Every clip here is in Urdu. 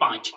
5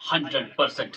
100%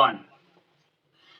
1,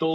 2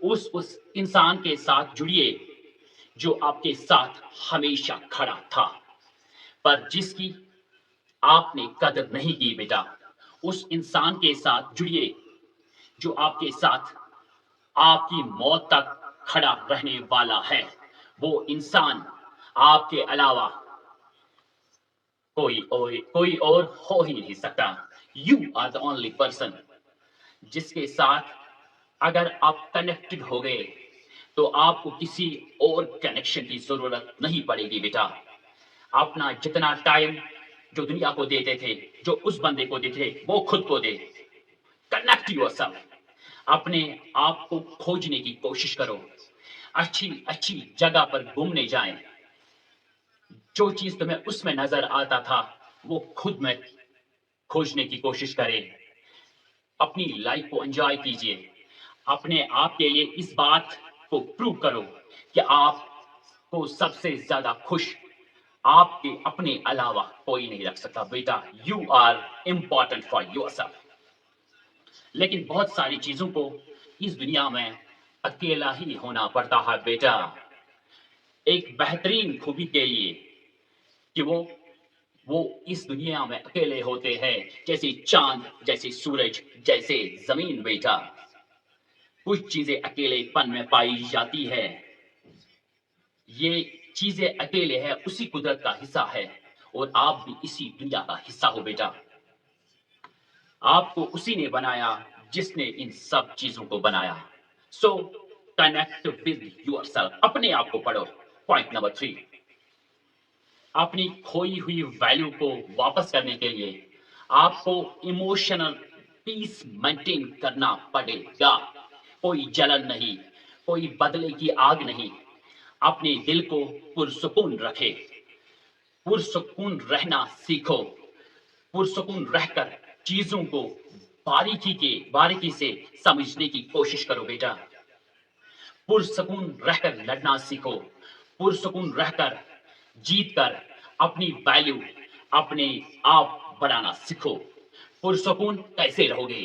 اس انسان کے ساتھ جڑیے جو آپ کے ساتھ ہمیشہ کھڑا تھا، پر جس کی آپ نے قدر نہیں کی بیٹا۔ اس انسان کے ساتھ جڑیے جو آپ کے ساتھ آپ کی موت تک کھڑا رہنے والا ہے۔ وہ انسان آپ کے علاوہ کوئی اور ہو ہی نہیں سکتا۔ You are the only person جس کے ساتھ اگر آپ کنیکٹڈ ہو گئے تو آپ کو کسی اور کنیکشن کی ضرورت نہیں پڑے گی بیٹا۔ اپنا جتنا ٹائم جو دنیا کو دیتے تھے، جو اس بندے کو دیتے تھے، وہ خود کو دے۔ کنیکٹ یور سیلف، اپنے آپ کو کھوجنے کی کوشش کرو، اچھی اچھی جگہ پر گھومنے جائیں، جو چیز تمہیں اس میں نظر آتا تھا وہ خود میں کھوجنے کی کوشش کرے، اپنی لائف کو انجوائے کیجیے، اپنے آپ کے لیے اس بات کو پروو کرو کہ آپ کو سب سے زیادہ خوش آپ کے اپنے علاوہ کوئی نہیں رکھ سکتا بیٹا۔ You are important for yourself. لیکن بہت ساری چیزوں کو اس دنیا میں اکیلا ہی ہونا پڑتا ہے بیٹا، ایک بہترین خوبی کے لیے کہ وہ اس دنیا میں اکیلے ہوتے ہیں، جیسے چاند، جیسے سورج، جیسے زمین بیٹا۔ کچھ چیزیں اکیلے پن میں پائی جاتی ہے، یہ چیزیں اکیلے ہیں، اسی قدرت کا حصہ ہے، اور آپ بھی اسی دنیا کا حصہ ہو بیٹا۔ آپ کو اسی نے بنایا جس نے ان سب چیزوں کو بنایا۔ سو کنیکٹ ود یور سیلف، اپنے آپ کو پڑھو۔ پوائنٹ نمبر 3، اپنی کھوئی ہوئی ویلیو کو واپس کرنے کے لیے آپ کو ایموشنل پیس مینٹین کرنا پڑے گا۔ کوئی جلن نہیں، کوئی بدلے کی آگ نہیں، اپنے دل کو پرسکون رکھے، پرسکون رہنا سیکھو، پرسکون رہ کر چیزوں کو باریکی سے سمجھنے کی کوشش کرو بیٹا۔ پرسکون رہ کر لڑنا سیکھو، پرسکون رہ کر جیت کر اپنی ویلیو، اپنے آپ بڑھانا سیکھو۔ پرسکون کیسے رہو گے؟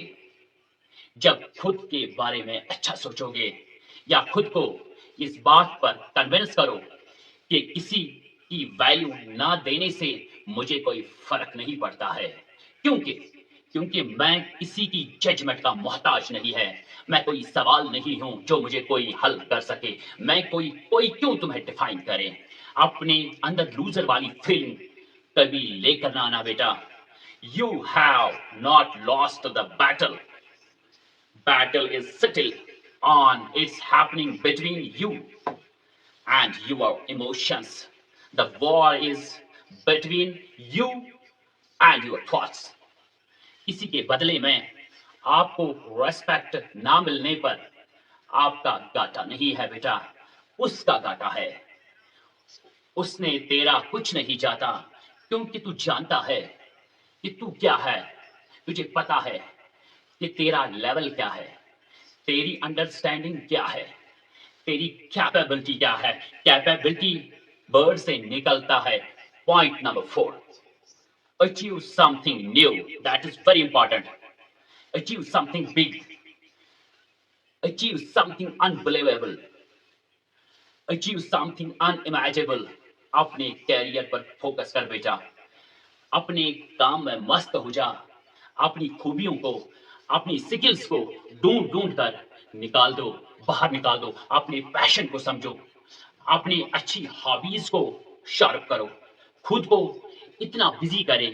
جب خود کے بارے میں اچھا سوچو گے، یا خود کو اس بات پر کنونس کرو کہ کسی کی ویلیو نہ دینے سے مجھے کوئی فرق نہیں پڑتا ہے، کیونکہ میں کسی کی ججمنٹ کا محتاج نہیں ہے، میں کوئی سوال نہیں ہوں جو مجھے کوئی حل کر سکے، میں کوئی کیوں تمہیں ڈیفائن کرے۔ اپنے اندر لوزر والی فیلنگ کبھی لے کر نہ آنا بیٹا۔ You have not lost the battle, battle is still on, it's happening between you and your emotions. The war is between you and your thoughts. کسی کے بدلے میں آپ کو ریسپیکٹ نہ ملنے پر آپ کا گاٹا نہیں ہے بیٹا، اس کا گاٹا ہے۔ اس نے تیرا کچھ نہیں چاہتا، کیونکہ تو جانتا ہے کہ تو کیا ہے، تجھے پتا ہے کہ تیرا لیول کیا ہے، تیری انڈرسٹینڈنگ کیا ہے، تیری کیپیبلٹی کیا ہے۔ کیپیبلٹی برڈ سے نکلتا ہے۔ Point number 4، achieve something new. That is very important. Achieve something big. Achieve something unbelievable. Achieve something unimaginable. اپنے کیریئر پر فوکس کر بیٹا، اپنے کام میں مست ہو جا، اپنی خوبیوں کو، اپنی سکلز کو ڈھونڈ کر نکال دو، باہر نکال دو، اپنے پیشن کو سمجھو، اپنی اچھی ہابیز کو شارپ کرو، خود کو اتنا بزی کرے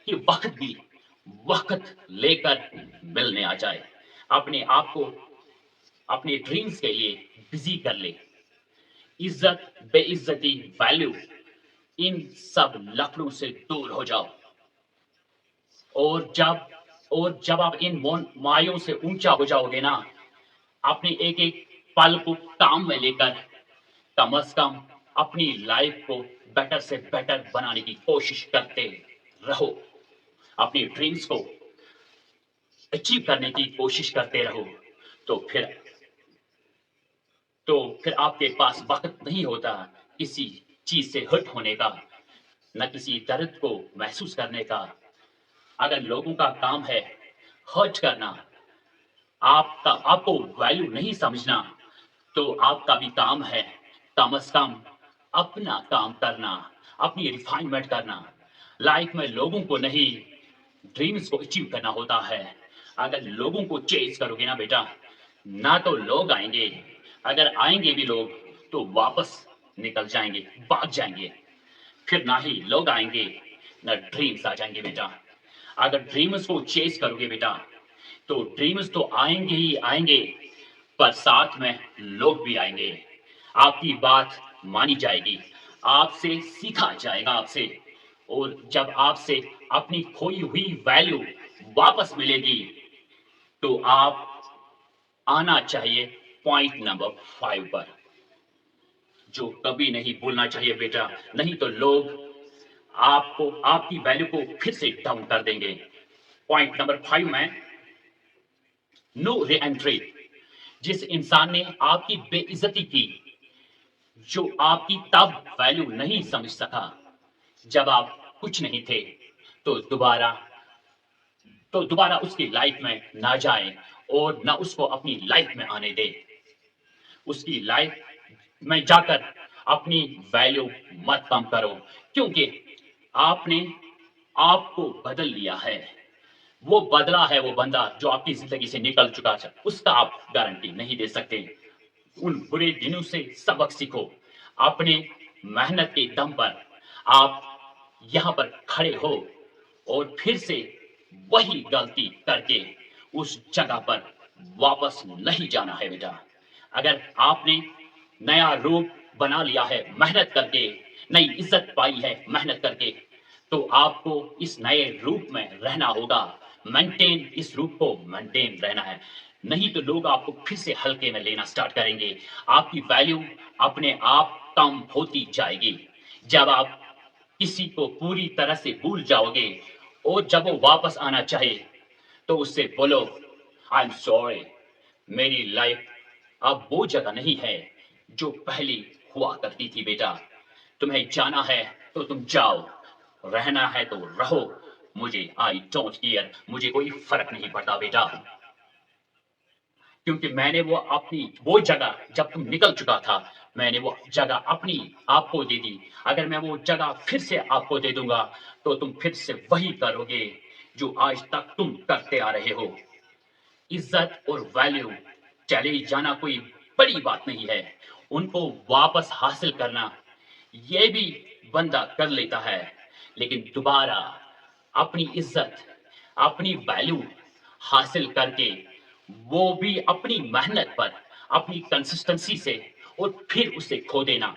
کہ وقت لے کر ملنے آ جائے، اپنے آپ کو اپنے ڈریمز کے لیے بزی کر لے۔ عزت، بے عزتی، ویلیو، ان سب لفڑوں سے دور ہو جاؤ، اور جب آپ ان مایوں سے اونچا ہو جاؤ گے نا، اپنے ایک ایک پل کو کام میں لے کر کم از کم اپنی لائف کو بیٹر سے بیٹر بنانے کی کوشش کرتے رہو، اپنی ڈریمز کو اچیو کرنے کی کوشش کرتے رہو، تو پھر آپ کے پاس وقت نہیں ہوتا کسی چیز سے ہرٹ ہونے کا، نہ کسی درد کو محسوس کرنے کا۔ اگر لوگوں کا کام ہے ہرٹ کرنا، آپ کو ویلیو نہیں سمجھنا، تو آپ کا بھی کام ہے کم از کم اپنا کام کرنا، اپنی ریفائنمنٹ کرنا۔ لائف میں لوگوں کو نہیں، ڈریمز کو اچیو کرنا ہوتا ہے۔ اگر لوگوں کو چیز کرو گے نا بیٹا، نہ تو لوگ آئیں گے، اگر آئیں گے بھی لوگ تو واپس نکل جائیں گے، بھاگ جائیں گے۔ پھر نہ ہی لوگ آئیں گے نہ ڈریمز آ جائیں گے بیٹا۔ اگر ڈریمز کو چیز کرو گے بیٹا تو ڈریمز تو آئیں گے ہی آئیں گے، پر ساتھ میں لوگ بھی آئیں گے۔ آپ کی بات مانی جائے گی، آپ سے سیکھا جائے گا آپ سے، اور جب آپ سے اپنی کھوئی ہوئی ویلیو واپس ملے گی تو آپ آنا چاہیے پوائنٹ نمبر 5 پر، جو کبھی نہیں بھولنا چاہیے بیٹا، نہیں تو لوگ آپ کو، آپ کی ویلیو کو پھر سے ڈاؤن کر دیں گے۔ پوائنٹ نمبر 5 میں نو ری انٹری۔ جس انسان نے آپ کی بے عزتی کی، جو آپ کی تب ویلیو نہیں سمجھ سکا جب آپ کچھ نہیں تھے، تو دوبارہ اس کی لائف میں نہ جائے اور نہ اس کو اپنی لائف میں آنے دے۔ اس کی لائف میں جا کر اپنی ویلیو مت کم کرو، کیونکہ آپ نے آپ کو بدل لیا ہے۔ وہ بدلا ہے وہ بندہ جو آپ کی زندگی سے نکل چکا ہے، اس کا آپ گارنٹی نہیں دے سکتے۔ ان برے دنوں سے سبق سیکھو، اپنے محنت کے دم پر آپ یہاں پر کھڑے ہو، اور پھر سے وہی غلطی کر کے اس جگہ پر واپس نہیں جانا ہے بیٹا۔ اگر آپ نے نیا روپ بنا لیا ہے محنت کر کے، نئی عزت پائی ہے محنت کر کے، تو آپ کو اس نئے روپ میں رہنا ہوگا، مینٹین، اس روپ کو مینٹین رہنا ہے، نہیں تو لوگ آپ کو پھر سے ہلکے میں لینا سٹارٹ کریں گے۔ آپ کی ویلیو اپنے آپ کم ہوتی جائے گی۔ جب آپ کسی کو پوری طرح سے بھول جاؤ گے اور جب وہ واپس آنا چاہے تو اس سے بولو آئی ایم سوری، میری لائف اب وہ جگہ نہیں ہے جو پہلی ہوا کرتی تھی بیٹا۔ تمہیں جانا ہے تو تم جاؤ، رہنا ہے تو رہو، مجھے آئی ڈونٹ کیئر، مجھے کوئی فرق نہیں پڑتا بیٹا، کیونکہ میں نے وہ جگہ جب تم نکل چکا تھا، میں نے وہ جگہ اپنی آپ کو دے دی۔ اگر میں وہ جگہ پھر سے آپ کو دے دوں گا تو تم پھر سے وہی کرو گے جو آج تک تم کرتے آ رہے ہو۔ عزت اور ویلیو چلے جانا کوئی بڑی بات نہیں ہے، ان کو واپس حاصل کرنا یہ بھی بندہ کر لیتا ہے، لیکن دوبارہ اپنی عزت، اپنی ویلیو حاصل کر کے، وہ بھی اپنی محنت پر، اپنی کنسسٹنسی سے، اور پھر اسے کھو دینا،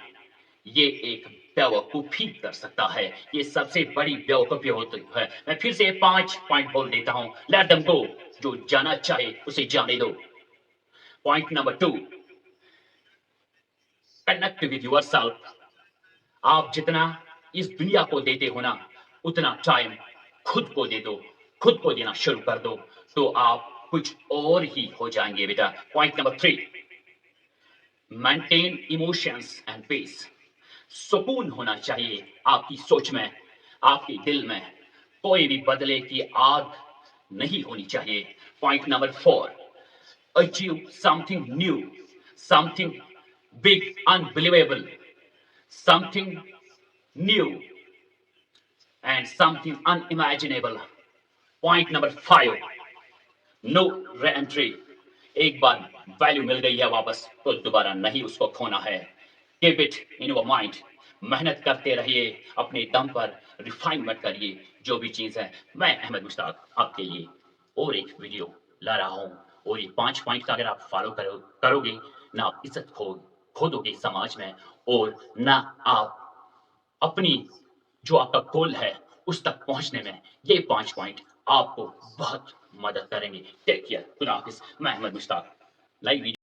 یہ ایک بیوقوفی کر سکتا ہے۔ یہ سب سے بڑی بیوقوفی ہوتی ہے۔ میں پھر سے 5 پوائنٹ بول دیتا ہوں، لیٹ دم گو، جو جانا چاہے اسے جانے دو۔ Point number 2، connect with yourself. آپ جتنا اس دنیا کو دیتے ہو نا، اتنا ٹائم خود کو دے دو، خود کو دینا شروع کر دو، تو آپ کچھ اور ہی ہو جائیں گے بیٹا۔ Point number 3، maintain emotions and peace. سکون ہونا چاہیے آپ کی سوچ میں، آپ کے دل میں، کوئی بھی بدلے کی آگ نہیں ہونی چاہیے۔ Point number 4، achieve something new, something big, unbelievable, something new and something unimaginable. Point number 5, no re-entry. ایک بار ویلیو مل گئی ہے واپس تو دوبارہ نہیں اس کو کھونا ہے۔ Keep it in your mind. محنت کرتے رہیے اپنے دم پر، ریفائنمنٹ کریے جو بھی چیز ہے۔ میں احمد مشتاق آپ کے لیے اور ایک ویڈیو لا رہا ہوں، اور یہ 5 پوائنٹ اگر آپ فالو کرو گے، نہ آپ عزت کھو دو گے سماج میں، اور نہ آپ اپنی جو آپ کا گول ہے اس تک پہنچنے میں یہ 5 پوائنٹ آپ کو بہت مدد کریں گے۔ ٹیک کیئر، خدا حافظ۔ میں احمد مشتاق، نئی ویڈیو